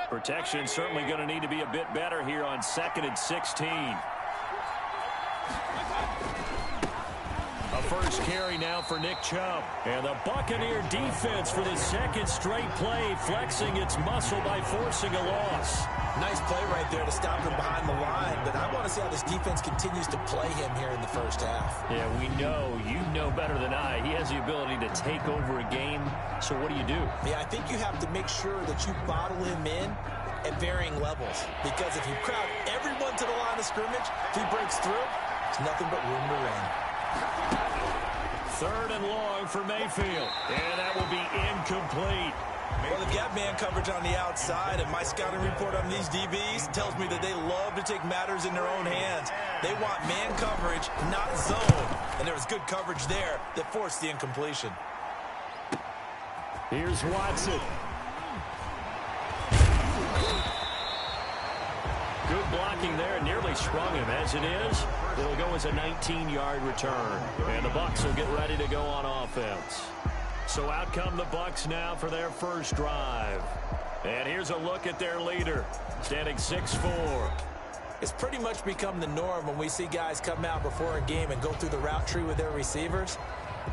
Protection certainly going to need to be a bit better here on 2nd and 16. A first carry now for Nick Chubb. And the Buccaneer defense for the second straight play, flexing its muscle by forcing a loss. Nice play right there to stop him behind the line, but I want to see how this defense continues to play him here in the first half. Yeah, we know. You know better than I. He has the ability to take over a game, so what do you do? Yeah, I think you have to make sure that you bottle him in at varying levels, because if you crowd everyone to the line of scrimmage, if he breaks through, there's nothing but room to run. 3rd and long for Mayfield, and that will be incomplete. Well, they've got man coverage on the outside, and my scouting report on these DBs tells me that they love to take matters in their own hands. They want man coverage, not zone, and there was good coverage there that forced the incompletion. Here's Watson. Good blocking there, and nearly sprung him. As it is, it'll go as a 19-yard return, and the Bucs will get ready to go on offense. So out come the Bucs now for their first drive. And here's a look at their leader, standing 6'4". It's pretty much become the norm when we see guys come out before a game and go through the route tree with their receivers.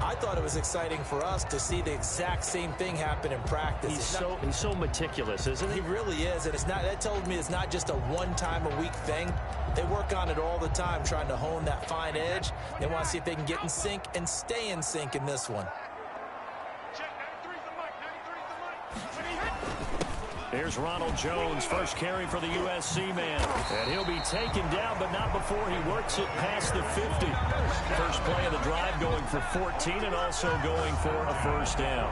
I thought it was exciting for us to see the exact same thing happen in practice. He's so meticulous, isn't he? He really is, and that tells me it's not just a one-time-a-week thing. They work on it all the time, trying to hone that fine edge. They want to see if they can get in sync and stay in sync in this one. Here's Ronald Jones, first carry for the USC man. And he'll be taken down, but not before he works it past the 50. First play of the drive going for 14 and also going for a first down.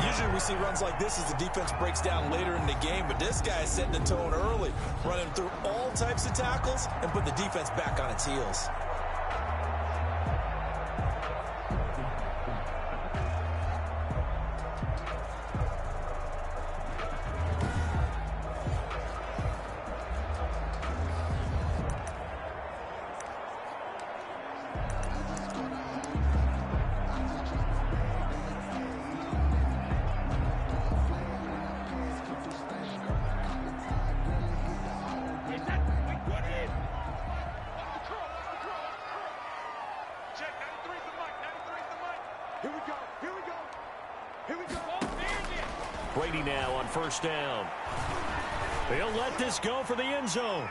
Usually we see runs like this as the defense breaks down later in the game, but this guy is setting the tone early, running through all types of tackles and put the defense back on its heels. Brady now on first down. He'll let this go for the end zone.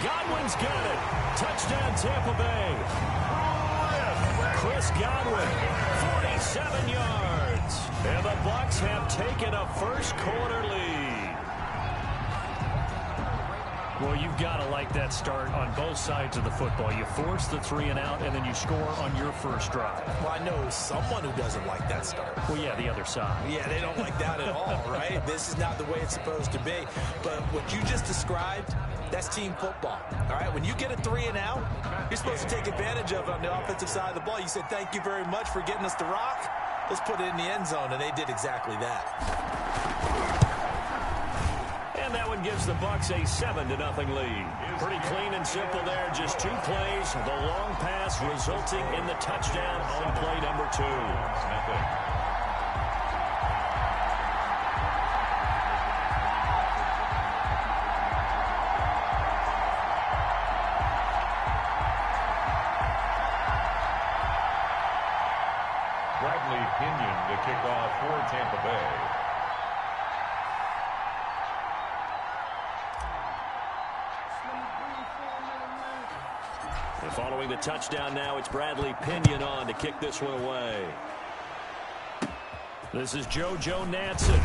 Godwin's got it. Touchdown, Tampa Bay. Chris Godwin, 47 yards. And the Bucs have taken a first quarter lead. Well, you've got to like that start on both sides of the football. You force the 3 and out, and then you score on your first drive. Well, I know someone who doesn't like that start. Well, yeah, the other side. Yeah, they don't like that at all, right? This is not the way it's supposed to be. But what you just described, that's team football, all right? When you get a 3 and out, you're supposed to take advantage of it on the offensive side of the ball. You said, thank you very much for getting us the rock. Let's put it in the end zone, and they did exactly that. And that one gives the Bucs a 7-0 lead. Pretty clean and simple there. Just 2 plays. The long pass resulting in the touchdown on play number 2. Bradley Pinion to kick off for Tampa Bay. And following the touchdown now, it's Bradley Pinion on to kick this one away. This is JoJo Natson.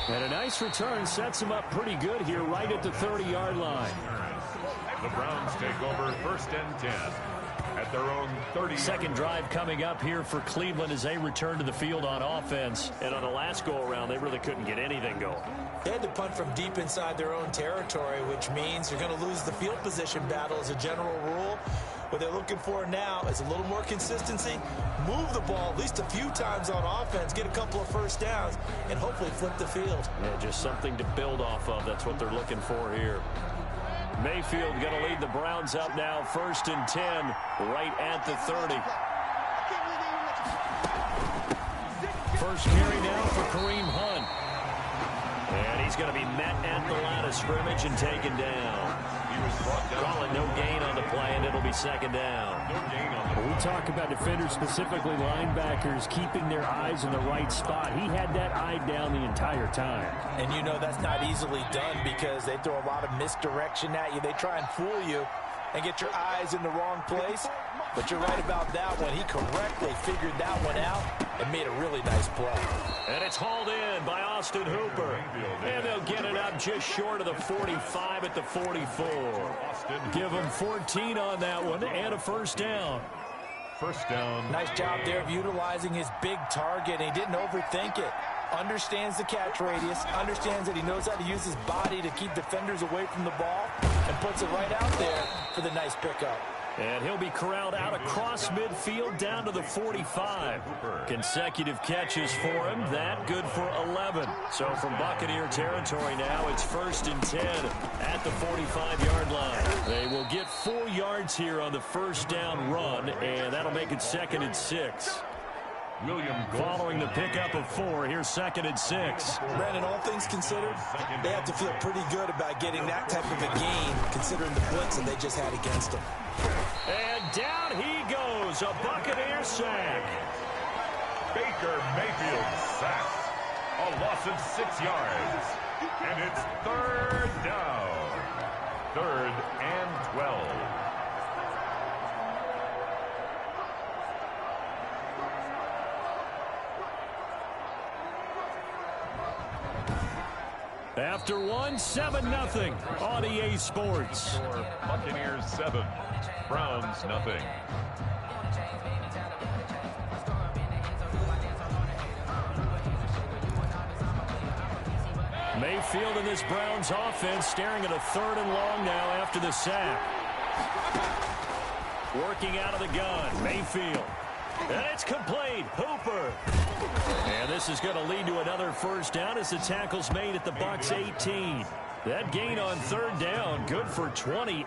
And a nice return sets him up pretty good here right at the 30-yard line. The Browns take over 1st and 10 at their own 30. Second drive coming up here for Cleveland as they return to the field on offense. And on the last go-around, they really couldn't get anything going. They had to punt from deep inside their own territory, which means you're going to lose the field position battle as a general rule. What they're looking for now is a little more consistency, move the ball at least a few times on offense, get a couple of first downs, and hopefully flip the field. Yeah, just something to build off of. That's what they're looking for here. Mayfield going to lead the Browns up now, 1st and 10, right at the 30. First carry now for Kareem Hunt. And he's going to be met at the line of scrimmage and taken down. He was brought down. Calling no gain on the play, and it'll be second down. No gain on the play. We talk about defenders, specifically linebackers, keeping their eyes in the right spot. He had that eye down the entire time. And you know that's not easily done because they throw a lot of misdirection at you. They try and fool you and get your eyes in the wrong place. But you're right about that one. He correctly figured that one out and made a really nice play. And it's hauled in by Austin Hooper. And they'll get it up just short of the 45 at the 44. Give him 14 on that one and a first down. First down. Nice job there of utilizing his big target. He didn't overthink it. Understands the catch radius. Understands that he knows how to use his body to keep defenders away from the ball. And puts it right out there for the nice pickup. And he'll be corralled out across midfield down to the 45. Consecutive catches for him. That good for 11. So from Buccaneer territory now, it's 1st and 10 at the 45-yard line. They will get 4 yards here on the first down run, and that'll make it 2nd and 6. Following the pickup of 4, here's 2nd and 6. Brandon, all things considered, they have to feel pretty good about getting that type of a gain, considering the blitz that they just had against them. And down he goes, a Buccaneer sack. Baker Mayfield sacked. A loss of 6 yards. And it's 3rd down. 3rd and 12. After 1, 7-0 on EA Sports. Buccaneers 7, Browns nothing. Mayfield in this Browns offense staring at a 3rd and long now after the sack. Working out of the gun, Mayfield. And it's complete. Hooper. And this is going to lead to another first down as the tackle's made at the Bucs 18. That gain on 3rd down, good for 28.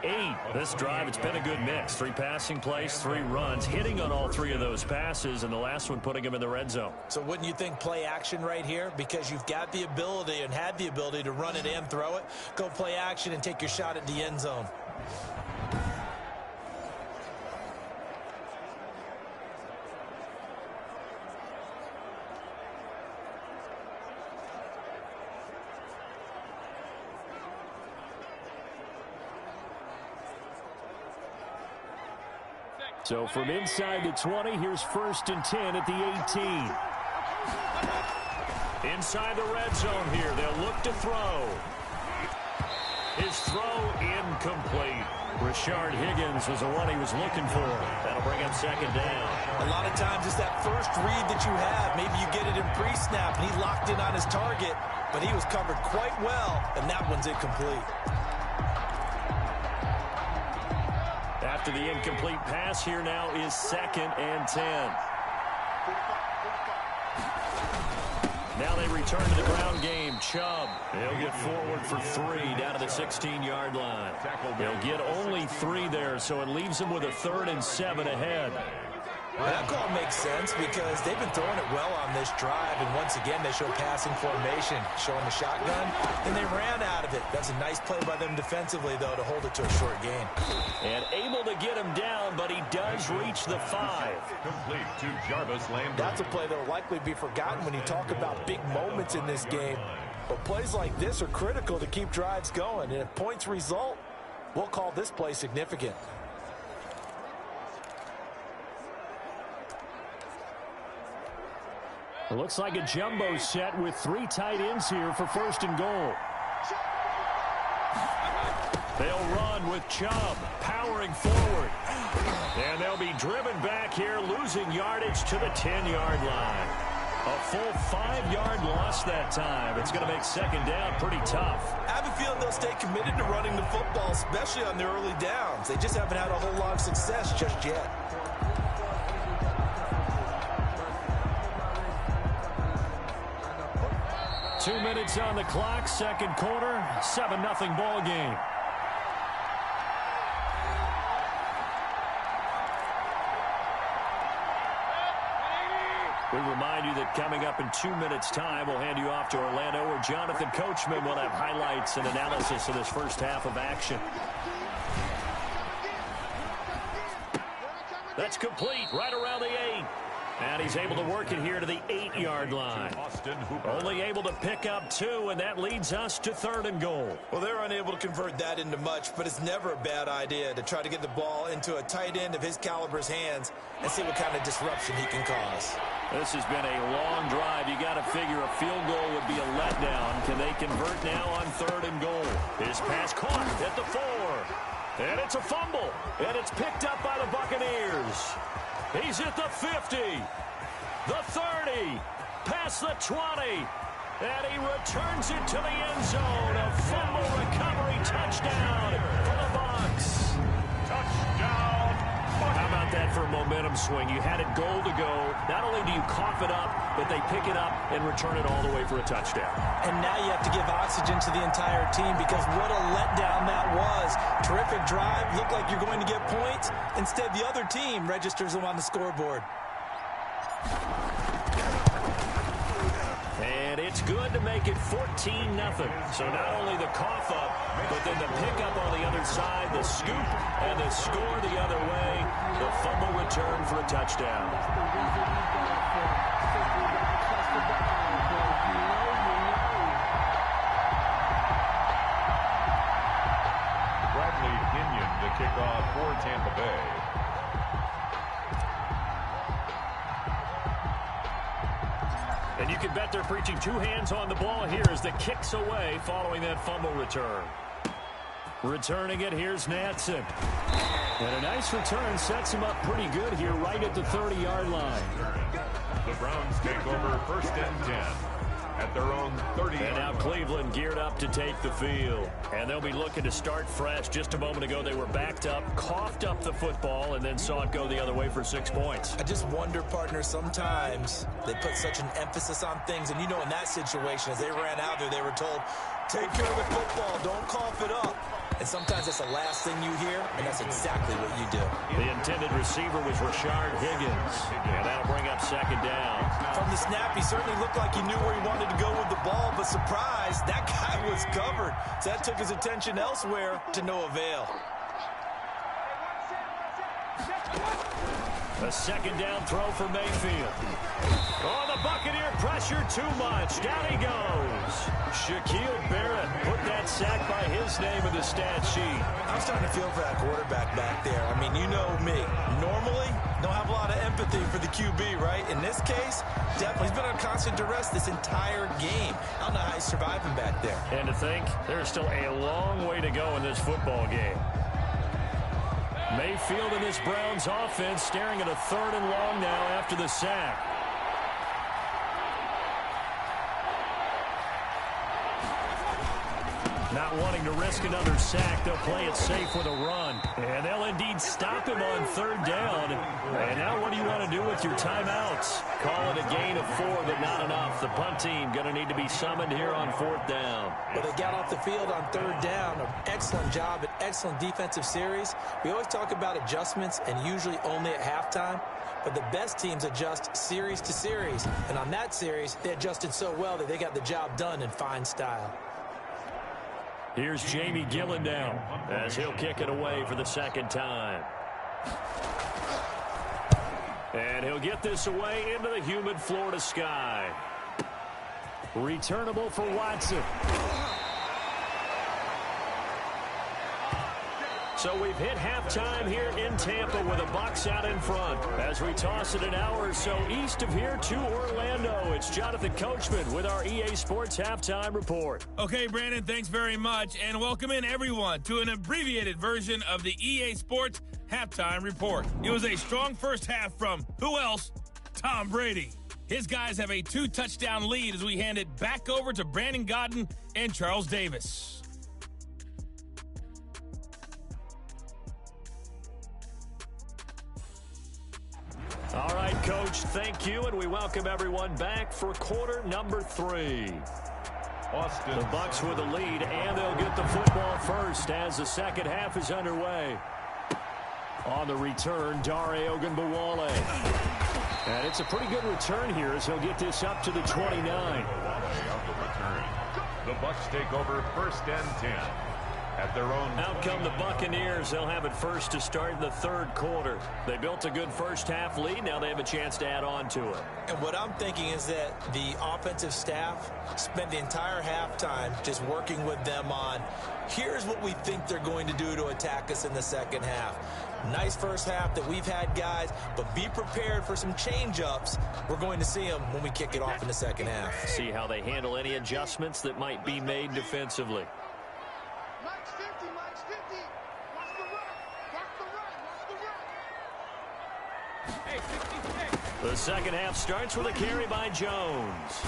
This drive, it's been a good mix. 3 passing plays, 3 runs, hitting on all 3 of those passes, and the last one putting him in the red zone. So wouldn't you think play action right here? Because you've got the ability and had the ability to run it and throw it. Go play action and take your shot at the end zone. So from inside the 20, here's 1st and 10 at the 18. Inside the red zone here, they'll look to throw. His throw incomplete. Rashard Higgins was the one he was looking for. That'll bring him 2nd down. A lot of times it's that first read that you have. Maybe you get it in pre-snap and he locked in on his target, but he was covered quite well, and that one's incomplete. After the incomplete pass, here now is 2nd and 10. Now they return to the ground game. Chubb, he'll get forward for 3 down to the 16-yard line. They'll get only 3 there, so it leaves them with a 3rd and 7 ahead. That call makes sense because they've been throwing it well on this drive, and once again they show passing formation, showing the shotgun, and they ran out of it. That's a nice play by them defensively, though, to hold it to a short gain. And able to get him down, but he does reach the 5. Complete to Jarvis Landry. That's a play that will likely be forgotten when you talk about big moments in this game. But plays like this are critical to keep drives going, and if points result, we'll call this play significant. It looks like a jumbo set with 3 tight ends here for 1st and goal. They'll run with Chubb powering forward. And they'll be driven back here, losing yardage to the 10-yard line. A full 5-yard loss that time. It's going to make 2nd down pretty tough. I have a feeling they'll stay committed to running the football, especially on their early downs. They just haven't had a whole lot of success just yet. Two minutes on the clock, 2nd quarter, 7-0 ball game. We remind you that coming up in 2 minutes' time, we'll hand you off to Orlando, where Jonathan Coachman will have highlights and analysis of this first half of action. That's complete right around the 8. And he's able to work it here to the 8-yard line. Only able to pick up 2, and that leads us to 3rd and goal. Well, they're unable to convert that into much, but it's never a bad idea to try to get the ball into a tight end of his caliber's hands and see what kind of disruption he can cause. This has been a long drive. You got to figure a field goal would be a letdown. Can they convert now on 3rd and goal? His pass caught at the 4. And it's a fumble. And it's picked up by the Buccaneers. He's at the 50, the 30, past the 20, and he returns it to the end zone. A fumble recovery touchdown for the Bucs. Touchdown. How about that for a momentum swing? You had it goal to go. Not only do you cough it up, but they pick it up and return it all the way for a touchdown. And now you have to give oxygen to the entire team, because what a letdown that was. Terrific drive. Looked like you're going to get points. Instead, the other team registers them on the scoreboard. And it's good to make it 14-0. So not only the cough up, but then the pickup on the other side, the scoop, and the score the other way. The fumble return for a touchdown. Bradley Pinion, the kickoff for Tampa Bay. And you can bet they're preaching 2 hands on the ball here as the kick's away following that fumble return. Returning it, here's Natson. And a nice return sets him up pretty good here right at the 30-yard line. The Browns take over 1st and 10 at their own 30. And now Cleveland geared up to take the field. And they'll be looking to start fresh. Just a moment ago, they were backed up, coughed up the football, and then saw it go the other way for 6 points. I just wonder, partner, sometimes they put such an emphasis on things. And, you know, in that situation, as they ran out there, they were told, take care of the football, don't cough it up. And sometimes that's the last thing you hear, and that's exactly what you do. The intended receiver was Rashard Higgins, and that'll bring up 2nd down. From the snap, he certainly looked like he knew where he wanted to go with the ball, but surprise, that guy was covered. So that took his attention elsewhere to no avail. A 2nd down throw for Mayfield. Oh, the Buccaneer pressure too much. Down he goes. Shaquille Barrett put that sack by his name in the stat sheet. I was starting to feel for that quarterback back there. I mean, you know me. Normally, don't have a lot of empathy for the QB, right? In this case, definitely he's been under constant duress this entire game. I don't know how he's surviving back there. And to think, there's still a long way to go in this football game. Mayfield and this Browns offense staring at a 3rd and long now after the sack. Not wanting to risk another sack, they'll play it safe with a run. And they'll indeed stop him on 3rd down. And now what do you want to do with your timeouts? Call it a gain of 4, but not enough. The punt team going to need to be summoned here on 4th down. But they got off the field on 3rd down. An excellent job, an excellent defensive series. We always talk about adjustments, and usually only at halftime. But the best teams adjust series to series. And on that series, they adjusted so well that they got the job done in fine style. Here's Jamie Gillen now as he'll kick it away for the 2nd time. And he'll get this away into the humid Florida sky. Returnable for Watson. So we've hit halftime here in Tampa with the Bucs out in front. As we toss it an hour or so east of here to Orlando, it's Jonathan Coachman with our EA Sports Halftime Report. Okay, Brandon, thanks very much. And welcome in, everyone, to an abbreviated version of the EA Sports Halftime Report. It was a strong first half from, who else? Tom Brady. His guys have a 2-touchdown lead as we hand it back over to Brandon Godden and Charles Davis. All right, Coach, thank you, and we welcome everyone back for quarter number 3. Austin. The Bucs with the lead, and they'll get the football first as the second half is underway. On the return, Dare Ogunbowale. And it's a pretty good return here as he'll get this up to the 29. The Bucs take over 1st and 10 at their own. Out come the Buccaneers. They'll have it first to start in the third quarter. They built a good first half lead. Now they have a chance to add on to it. And what I'm thinking is that the offensive staff spent the entire halftime just working with them on, here's what we think they're going to do to attack us in the second half. Nice first half that we've had, guys, but be prepared for some change-ups. We're going to see them when we kick it off in the second half. See how they handle any adjustments that might be made defensively. The second half starts with a carry by Jones.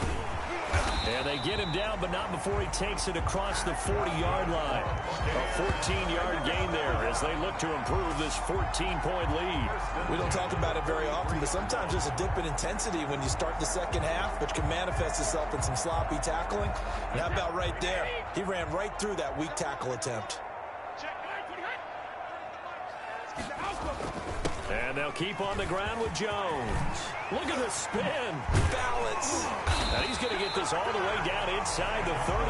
And they get him down, but not before he takes it across the 40-yard line. A 14-yard gain there as they look to improve this 14-point lead. We don't talk about it very often, but sometimes there's a dip in intensity when you start the second half, which can manifest itself in some sloppy tackling. And how about right there? He ran right through that weak tackle attempt. And they'll keep on the ground with Jones. Look at the spin. Balance. And he's going to get this all the way down inside the 35.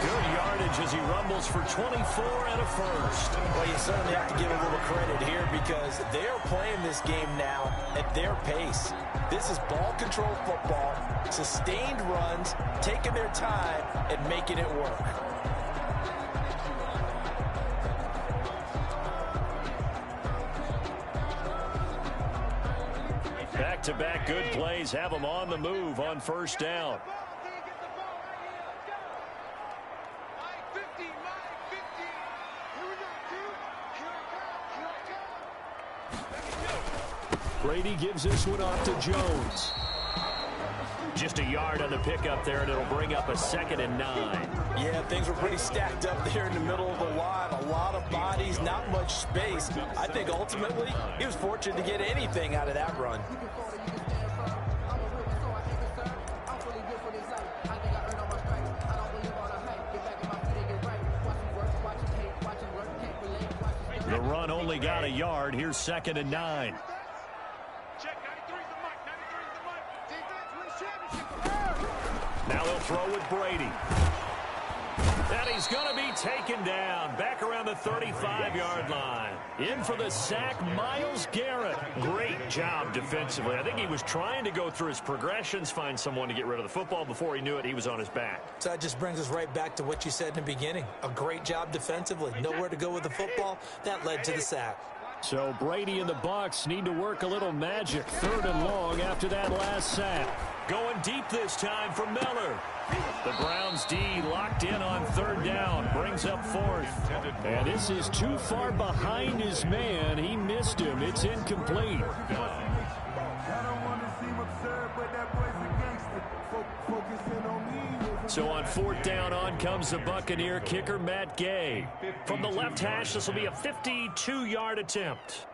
Good yardage as he rumbles for 24 and a first. Well, you certainly have to give a little credit here because they're playing this game now at their pace. This is ball control football, sustained runs, taking their time and making it work. Back-to-back good plays have them on the move on first down. Brady gives this one off to Jones. Just a yard on the pickup there, and it'll bring up a 2nd and 9. Yeah, things were pretty stacked up there in the middle of the line. A lot of bodies, not much space. I think ultimately he was fortunate to get anything out of that run. The run only got a yard. Here's 2nd and 9. Now they'll throw with Brady. And he's going to be taken down back around the 35-yard line. In for the sack, Myles Garrett. Great job defensively. I think he was trying to go through his progressions, find someone to get rid of the football. Before he knew it, he was on his back. So that just brings us right back to what you said in the beginning. A great job defensively. Nowhere to go with the football. That led to the sack. So Brady and the Bucs need to work a little magic. 3rd and long after that last sack. Going deep this time for Miller. The Browns D locked in on 3rd down. Brings up 4th. And this is too far behind his man. He missed him. It's incomplete. So on 4th down, on comes the Buccaneer kicker, Matt Gay. From the left hash, this will be a 52-yard attempt.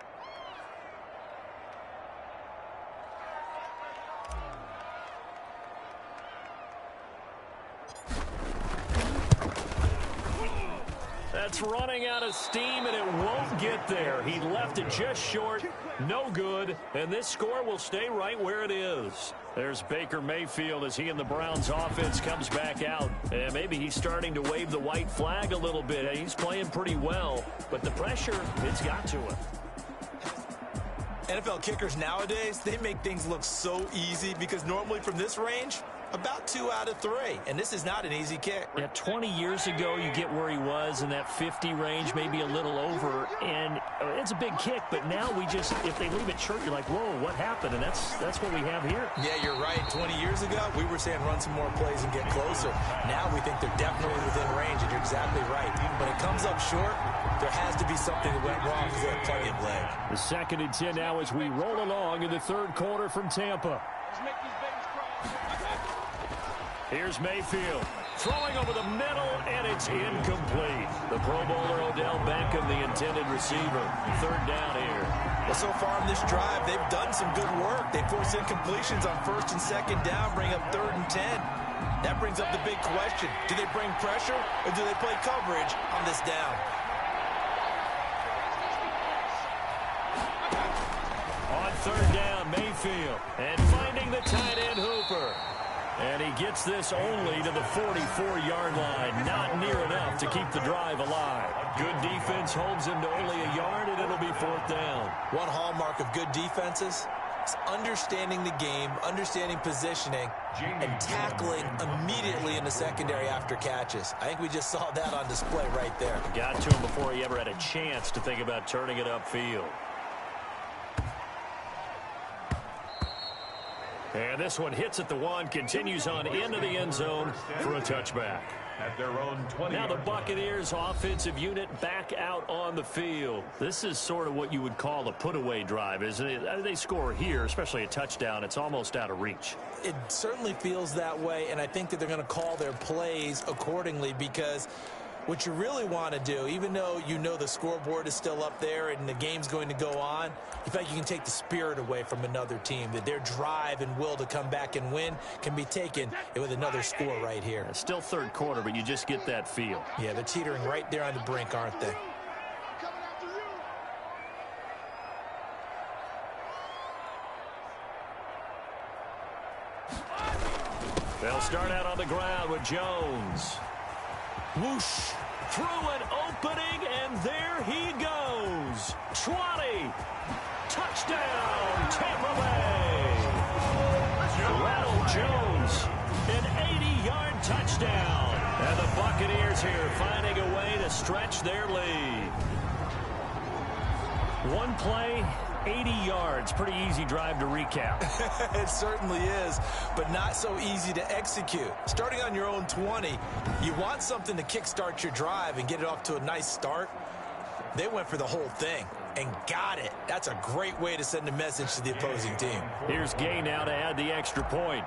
That's running out of steam, and it won't get there. He left it just short, no good, and this score will stay right where it is. There's Baker Mayfield as he and the Browns offense comes back out. And maybe he's starting to wave the white flag a little bit. He's playing pretty well, but the pressure, it's got to him. NFL kickers nowadays, they make things look so easy because normally from this range, about 2 out of 3. And this is not an easy kick. Yeah, 20 years ago, you get where he was in that 50 range, maybe a little over. And it's a big kick, but now we just, if they leave it short, you're like, whoa, what happened? And that's what we have here. Yeah, you're right. 20 years ago, we were saying run some more plays and get closer. Now we think they're definitely within range, and you're exactly right. When it comes up short, there has to be something that went wrong because they have plenty of leg. The 2nd and 10 now as we roll along in the 3rd quarter from Tampa. Here's Mayfield throwing over the middle, and it's incomplete. The Pro Bowler Odell Beckham, the intended receiver. 3rd down here. Well, so far in this drive, they've done some good work. They force incompletions on 1st and 2nd down, bring up 3rd and 10. That brings up the big question. Do they bring pressure, or do they play coverage on this down? On third down, Mayfield. And finding the tight end, Hooper. And he gets this only to the 44-yard line. Not near enough to keep the drive alive. Good defense holds him to only a yard, and it'll be fourth down. One hallmark of good defenses is understanding the game, understanding positioning, and tackling immediately in the secondary after catches. I think we just saw that on display right there. Got to him before he ever had a chance to think about turning it upfield. And this one hits at the 1, continues on into the end zone for a touchback. At their own 20. Now the Buccaneers offensive unit back out on the field. This is sort of what you would call a put-away drive, isn't it? They score here, especially a touchdown. It's almost out of reach. It certainly feels that way, and I think that they're going to call their plays accordingly, because what you really want to do, even though you know the scoreboard is still up there and the game's going to go on, you feel like you can take the spirit away from another team, that their drive and will to come back and win can be taken with another score right here. It's still third quarter, but you just get that feel. Yeah, they're teetering right there on the brink, aren't they? They'll start out on the ground with Jones. Whoosh. Through an opening, and there he goes. 20. Touchdown, Tampa Bay. Ronald Jones, an 80-yard touchdown. And the Buccaneers here finding a way to stretch their lead. One play, 80 yards. Pretty easy drive to recap. It certainly is, but not so easy to execute. Starting on your own 20, you want something to kickstart your drive and get it off to a nice start. They went for the whole thing and got it. That's a great way to send a message to the opposing team. Here's Gay now to add the extra point.